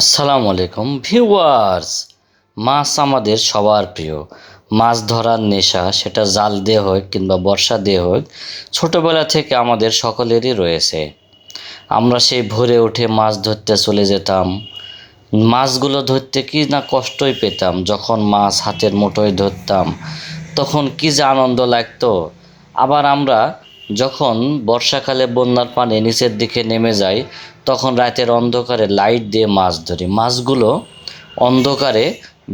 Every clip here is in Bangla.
আসসালামু আলাইকুম ভিউয়ার্স। মাছ আমাদের সবার প্রিয়। মাছ ধরার নেশা, সেটা জাল দিয়ে হোক কিংবা বর্ষা দিয়ে হোক, ছোটোবেলা থেকে আমাদের সকলেরই রয়েছে। আমরা সেই ভোরে উঠে মাছ ধরতে চলে যেতাম। মাছগুলো ধরতে কি না কষ্টই পেতাম। যখন মাছ হাতের মুঠোয় ধরতাম তখন কি যে আনন্দ লাগতো। আবার আমরা যখন বর্ষাকালে বন্যার পানি নিচের দিকে নেমে যায়, তখন রাতের অন্ধকারে লাইট দিয়ে মাছ ধরি। মাছগুলো অন্ধকারে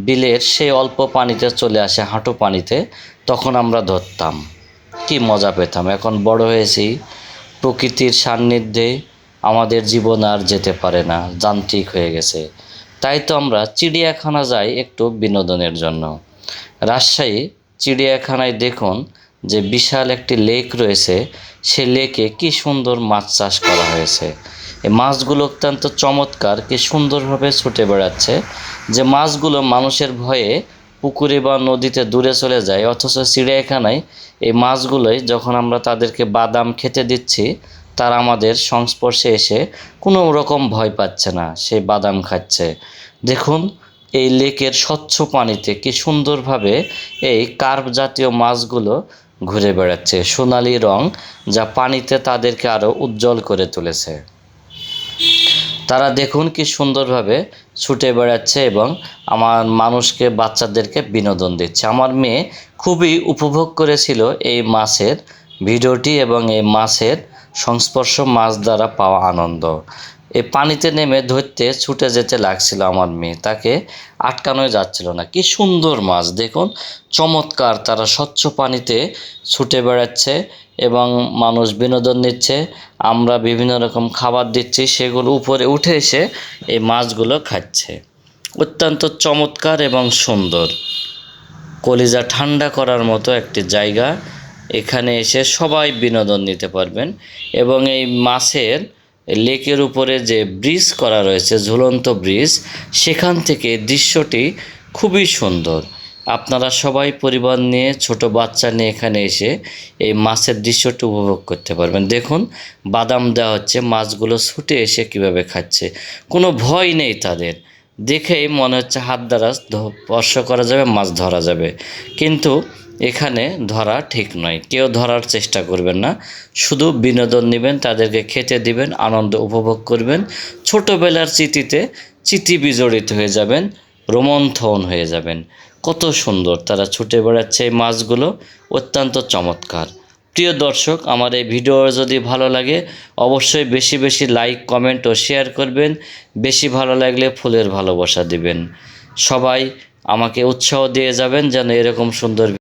বিলের সেই অল্প পানিতে চলে আসে, হাঁটু পানিতে, তখন আমরা ধরতাম। কি মজা পেতাম। এখন বড় হয়েছি, প্রকৃতির সান্নিধ্যে আমাদের জীবন আর যেতে পারে না, যান্ত্রিক হয়ে গেছে। তাই তো আমরা চিড়িয়াখানা যাই একটু বিনোদনের জন্য। রাজশাহী চিড়িয়াখানায় দেখুন যে বিশাল একটি লেক রয়েছে, সে লেকে কি সুন্দর মাছ চাষ করা হয়েছে। এই মাছগুলো অত্যন্ত চমৎকার, কি সুন্দরভাবে ছুটে বেড়াচ্ছে, যে মাছগুলো মানুষের ভয়ে পুকুরে বা নদীতে দূরে চলে যায়, অথচ চিড়িয়াখানায় এই মাছগুলোই যখন আমরা তাদেরকে বাদাম খেতে দিচ্ছি, তারা আমাদের সংস্পর্শে এসে কোনো রকম ভয় পাচ্ছে না, সে বাদাম খাচ্ছে। দেখুন এই লেকের স্বচ্ছ পানিতে কি সুন্দরভাবে এই কার্প জাতীয় মাছগুলো ঘুরে বেড়াচ্ছে, সোনালি রং, যা পানিতে তাদেরকে আরও উজ্জ্বল করে তুলেছে। তারা দেখুন কি সুন্দরভাবে ছুটে বেড়াচ্ছে এবং আমার মানুষকে, বাচ্চাদেরকে বিনোদন দিচ্ছে। আমার মেয়ে খুবই উপভোগ করেছিল এই মাছের ভিডিওটি এবং এই মাছের সংস্পর্শ, মাছ দ্বারা পাওয়া আনন্দ। এই পানিতে নেমে ধরতে ছুটে যেতে লাগছিল আমার মেয়ে, তাকে আটকানোই যাচ্ছিল না। কি সুন্দর মাছ দেখুন, চমৎকার। তারা স্বচ্ছ পানিতে ছুটে বেড়াচ্ছে এবং মানুষ বিনোদন নিচ্ছে। আমরা বিভিন্ন রকম খাবার দিচ্ছি, সেগুলো উপরে উঠে এসে এই মাছগুলো খাচ্ছে। অত্যন্ত চমৎকার এবং সুন্দর, কলিজা ঠান্ডা করার মতো একটি জায়গা। এখানে এসে সবাই বিনোদন নিতে পারবেন। এবং এই মাছের লেকের উপরে যে ব্রিজ করা রয়েছে, ঝুলন্ত ব্রিজ, সেখান থেকে দৃশ্যটি খুবই সুন্দর। আপনারা সবাই পরিবার নিয়ে, ছোট বাচ্চা নিয়ে এখানে এসে এই মাছের দৃশ্যটি উপভোগ করতে পারবেন। দেখুন বাদাম দেওয়া হচ্ছে, মাছগুলো ছুটে এসে কিভাবে খাচ্ছে, কোনো ভয় নেই তাদের। দেখেই মনে হচ্ছে হাত দ্বারা স্পর্শ করা যাবে, মাছ ধরা যাবে। কিন্তু এখানে ধরা ঠিক নয়, কেউ ধরার চেষ্টা করবেন না, শুধু বিনোদন নেবেন, তাদেরকে খেতে দিবেন, আনন্দ উপভোগ করবেন। ছোটোবেলার স্মৃতিতে স্মৃতি বিজড়িত হয়ে যাবেন, রোমন্থন হয়ে যাবেন। কত সুন্দর তারা ছুটে বেড়াচ্ছে এই মাছগুলো, অত্যন্ত চমৎকার। প্রিয় দর্শক, আমার এই ভিডিও যদি ভালো লাগে অবশ্যই বেশি বেশি লাইক, কমেন্ট ও শেয়ার করবেন। বেশি ভালো লাগলে ফুলের ভালোবাসা দিবেন। সবাই আমাকে উৎসাহ দিয়ে যাবেন যেন এরকম সুন্দর